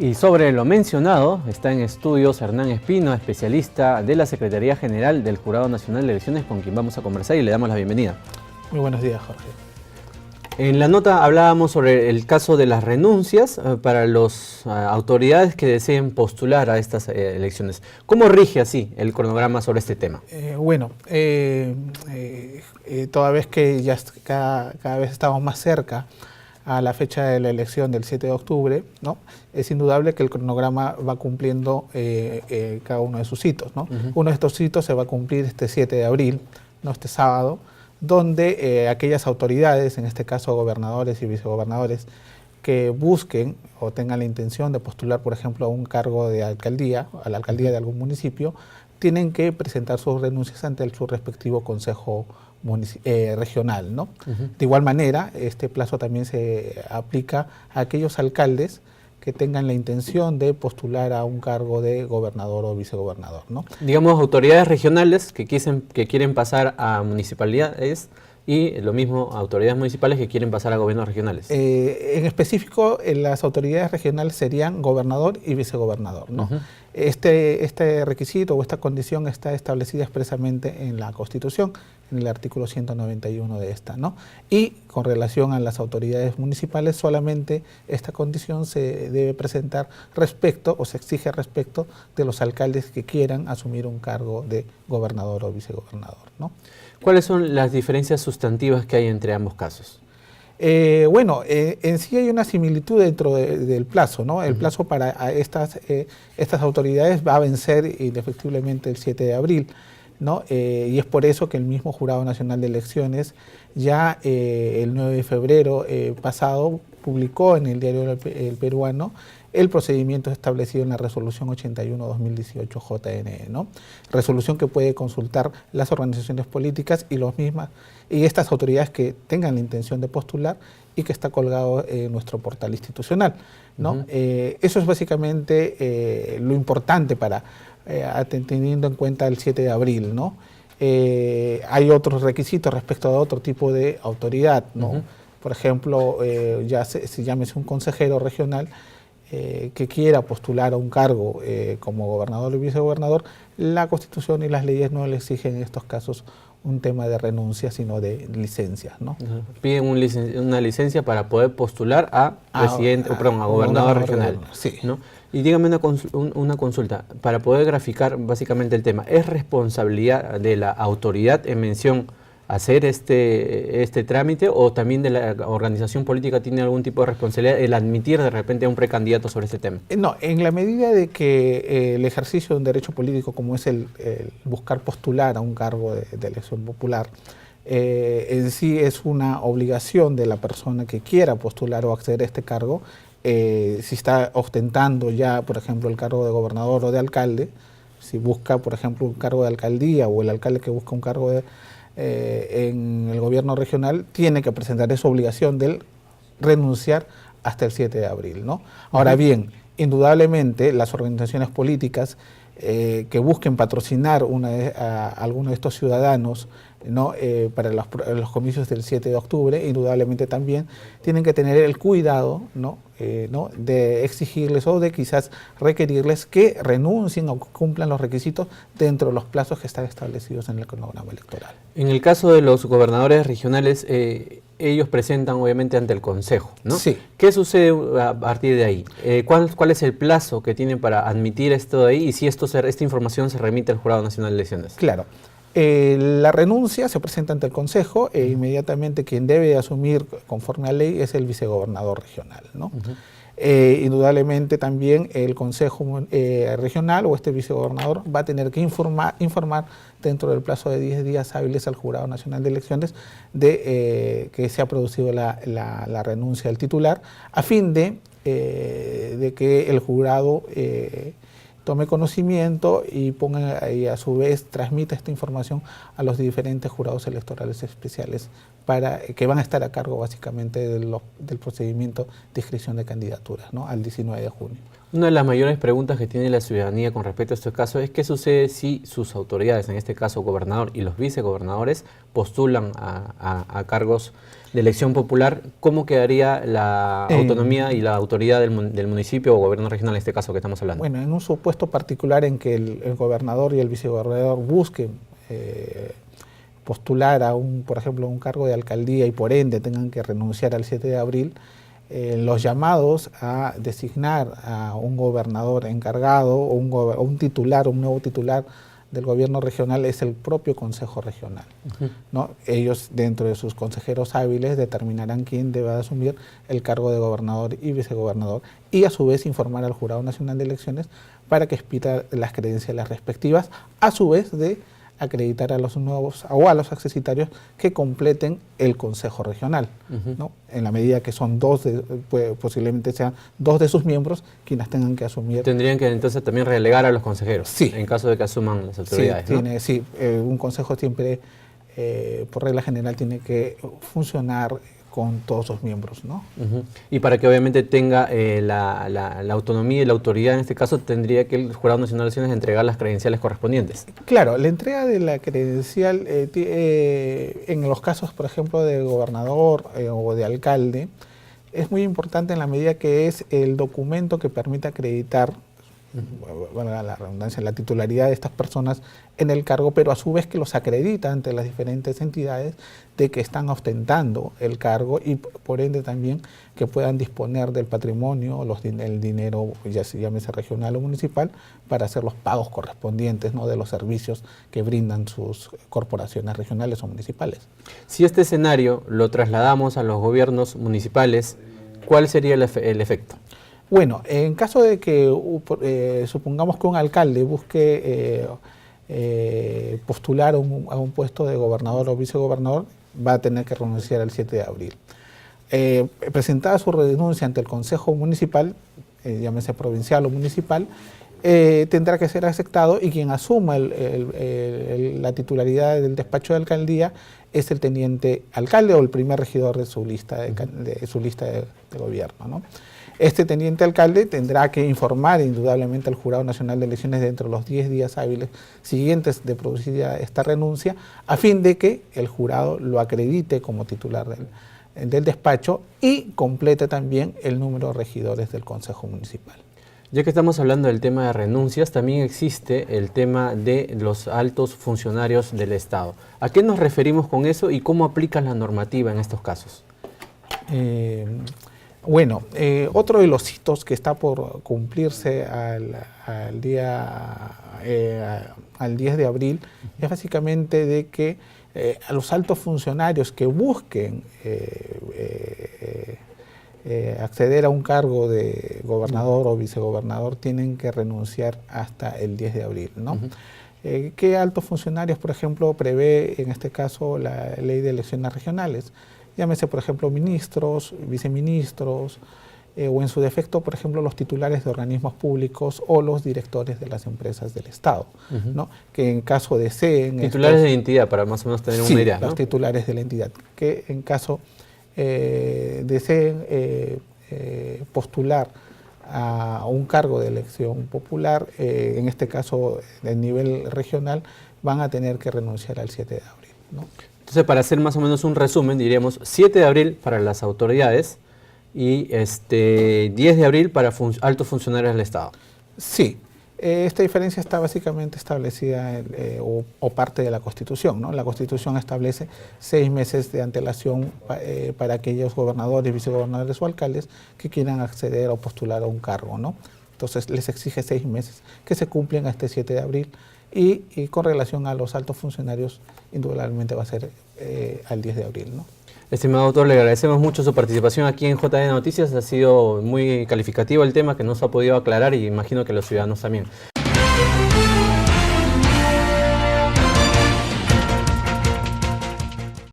Y sobre lo mencionado, está en estudios Hernán Espino, especialista de la Secretaría General del Jurado Nacional de Elecciones, con quien vamos a conversar y le damos la bienvenida. Muy buenos días, Jorge. En la nota hablábamos sobre el caso de las renuncias para las autoridades que deseen postular a estas elecciones. ¿Cómo rige así el cronograma sobre este tema? Toda vez que ya cada vez estamos más cerca a la fecha de la elección del 7 de octubre, ¿no? Es indudable que el cronograma va cumpliendo cada uno de sus hitos, ¿no? Uno de estos hitos se va a cumplir este 7 de abril, ¿no? Este sábado, donde aquellas autoridades, en este caso gobernadores y vicegobernadores, que busquen o tengan la intención de postular, por ejemplo, a un cargo de alcaldía, a la alcaldía de algún municipio, tienen que presentar sus renuncias ante su respectivo consejo regional, ¿no? De igual manera, este plazo también se aplica a aquellos alcaldes que tengan la intención de postular a un cargo de gobernador o vicegobernador, ¿no? Digamos, autoridades regionales que quieren pasar a municipalidades y lo mismo autoridades municipales que quieren pasar a gobiernos regionales. En específico, las autoridades regionales serían gobernador y vicegobernador, ¿no? Este requisito o esta condición está establecida expresamente en la Constitución, en el artículo 191 de esta, ¿no? Y con relación a las autoridades municipales, solamente esta condición se debe presentar respecto, o se exige respecto de los alcaldes que quieran asumir un cargo de gobernador o vicegobernador, ¿no? ¿Cuáles son las diferencias sustantivas que hay entre ambos casos? En sí hay una similitud dentro del plazo, ¿no? El plazo para estas autoridades va a vencer indefectiblemente el 7 de abril, ¿no? Y es por eso que el mismo Jurado Nacional de Elecciones ya el 9 de febrero pasado publicó en el diario El Peruano el procedimiento establecido en la resolución 81-2018 JNE, ¿no? Resolución que puede consultar las organizaciones políticas y estas autoridades que tengan la intención de postular y que está colgado en nuestro portal institucional, ¿no? Eso es básicamente lo importante para teniendo en cuenta el 7 de abril, ¿no? Hay otros requisitos respecto a otro tipo de autoridad, ¿no? Por ejemplo, si llámese un consejero regional que quiera postular a un cargo como gobernador o vicegobernador, la Constitución y las leyes no le exigen en estos casos un tema de renuncia, sino de licencias, ¿no? Piden una licencia para poder postular a gobernador regional. Sí. ¿No? Y dígame una consulta, para poder graficar básicamente el tema, ¿es responsabilidad de la autoridad en mención hacer este trámite o también de la organización política tiene algún tipo de responsabilidad el admitir de repente a un precandidato sobre este tema? No, en la medida de que el ejercicio de un derecho político como es el buscar postular a un cargo de elección popular, en sí es una obligación de la persona que quiera postular o acceder a este cargo, si está ostentando ya, por ejemplo, el cargo de gobernador o de alcalde, si busca, por ejemplo, un cargo de alcaldía o el alcalde que busca un cargo en el gobierno regional, tiene que presentar esa obligación de renunciar hasta el 7 de abril, ¿no? Ahora bien, indudablemente las organizaciones políticas que busquen patrocinar a alguno de estos ciudadanos, ¿no? Para los comicios del 7 de octubre, indudablemente también tienen que tener el cuidado, ¿no? De exigirles o de quizás requerirles que renuncien o cumplan los requisitos dentro de los plazos que están establecidos en el cronograma electoral. En el caso de los gobernadores regionales, ellos presentan obviamente ante el Consejo, ¿no? Sí. ¿Qué sucede a partir de ahí? ¿Cuál es el plazo que tienen para admitir esto de ahí y si esta información se remite al Jurado Nacional de Elecciones? Claro. La renuncia se presenta ante el Consejo e inmediatamente quien debe asumir conforme a ley es el vicegobernador regional, ¿no? Indudablemente también el Consejo regional o este vicegobernador va a tener que informar dentro del plazo de 10 días hábiles al Jurado Nacional de Elecciones de que se ha producido la renuncia del titular a fin de que el jurado tome conocimiento y a su vez transmita esta información a los diferentes jurados electorales especiales que van a estar a cargo básicamente del procedimiento de inscripción de candidaturas, ¿no? Al 19 de junio. Una de las mayores preguntas que tiene la ciudadanía con respecto a estos casos es qué sucede si sus autoridades, en este caso gobernador y los vicegobernadores, postulan a cargos de elección popular. ¿Cómo quedaría la autonomía y la autoridad del municipio o gobierno regional, en este caso que estamos hablando? Bueno, en un supuesto particular en que el gobernador y el vicegobernador busquen postular a por ejemplo, un cargo de alcaldía y por ende tengan que renunciar al 7 de abril, los llamados a designar a un gobernador encargado o un titular, un nuevo titular del gobierno regional es el propio Consejo Regional, ¿no? Ellos, dentro de sus consejeros hábiles, determinarán quién debe asumir el cargo de gobernador y vicegobernador y a su vez informar al Jurado Nacional de Elecciones para que expida las credenciales respectivas, a su vez de acreditar a los nuevos o a los accesitarios que completen el Consejo Regional, ¿no? En la medida que son posiblemente sean dos de sus miembros quienes tengan que asumir. Tendrían que entonces también relegar a los consejeros, sí, en caso de que asuman las autoridades, ¿no? Sí, un consejo siempre, por regla general, tiene que funcionar con todos sus miembros, ¿no? Y para que obviamente tenga la autonomía y la autoridad, en este caso, tendría que el Jurado Nacional de Elecciones entregar las credenciales correspondientes. Claro, la entrega de la credencial, en los casos, por ejemplo, de gobernador o de alcalde, es muy importante en la medida que es el documento que permite acreditar, valga la redundancia, la titularidad de estas personas en el cargo, pero a su vez que los acredita ante las diferentes entidades de que están ostentando el cargo y por ende también que puedan disponer del patrimonio, el dinero, ya se llámese regional o municipal, para hacer los pagos correspondientes, ¿no?, de los servicios que brindan sus corporaciones regionales o municipales. Si este escenario lo trasladamos a los gobiernos municipales, ¿cuál sería el efecto? Bueno, en caso de que supongamos que un alcalde busque postular a un puesto de gobernador o vicegobernador, va a tener que renunciar el 7 de abril. Presentada su renuncia ante el Consejo Municipal, llámese provincial o municipal, tendrá que ser aceptado y quien asuma la titularidad del despacho de alcaldía es el teniente alcalde o el primer regidor de su lista de gobierno, ¿no? Este teniente alcalde tendrá que informar indudablemente al Jurado Nacional de Elecciones dentro de los 10 días hábiles siguientes de producida esta renuncia, a fin de que el jurado lo acredite como titular del despacho y complete también el número de regidores del Consejo Municipal. Ya que estamos hablando del tema de renuncias, también existe el tema de los altos funcionarios del Estado. ¿A qué nos referimos con eso y cómo aplica la normativa en estos casos? Bueno, otro de los hitos que está por cumplirse al 10 de abril es básicamente de que a los altos funcionarios que busquen acceder a un cargo de gobernador o vicegobernador tienen que renunciar hasta el 10 de abril, ¿no? ¿Qué altos funcionarios, por ejemplo, prevé en este caso la ley de elecciones regionales? Llámese, por ejemplo, ministros, viceministros, o en su defecto, por ejemplo, los titulares de organismos públicos o los directores de las empresas del Estado, ¿no? Que en caso deseen... Titulares de identidad, para más o menos tener una idea, ¿no? Los titulares de la entidad, que en caso deseen postular a un cargo de elección popular, en este caso de nivel regional, van a tener que renunciar al 7 de abril, ¿no? Entonces, para hacer más o menos un resumen, diríamos 7 de abril para las autoridades y 10 de abril para altos funcionarios del Estado. Sí, esta diferencia está básicamente establecida o parte de la Constitución, ¿no? La Constitución establece 6 meses de antelación para aquellos gobernadores, vicegobernadores o alcaldes que quieran acceder o postular a un cargo, ¿no? Entonces les exige 6 meses que se cumplen a este 7 de abril. Y con relación a los altos funcionarios, indudablemente va a ser al 10 de abril, ¿no? Estimado doctor, le agradecemos mucho su participación aquí en JN Noticias. Ha sido muy calificativo el tema que nos ha podido aclarar y imagino que los ciudadanos también.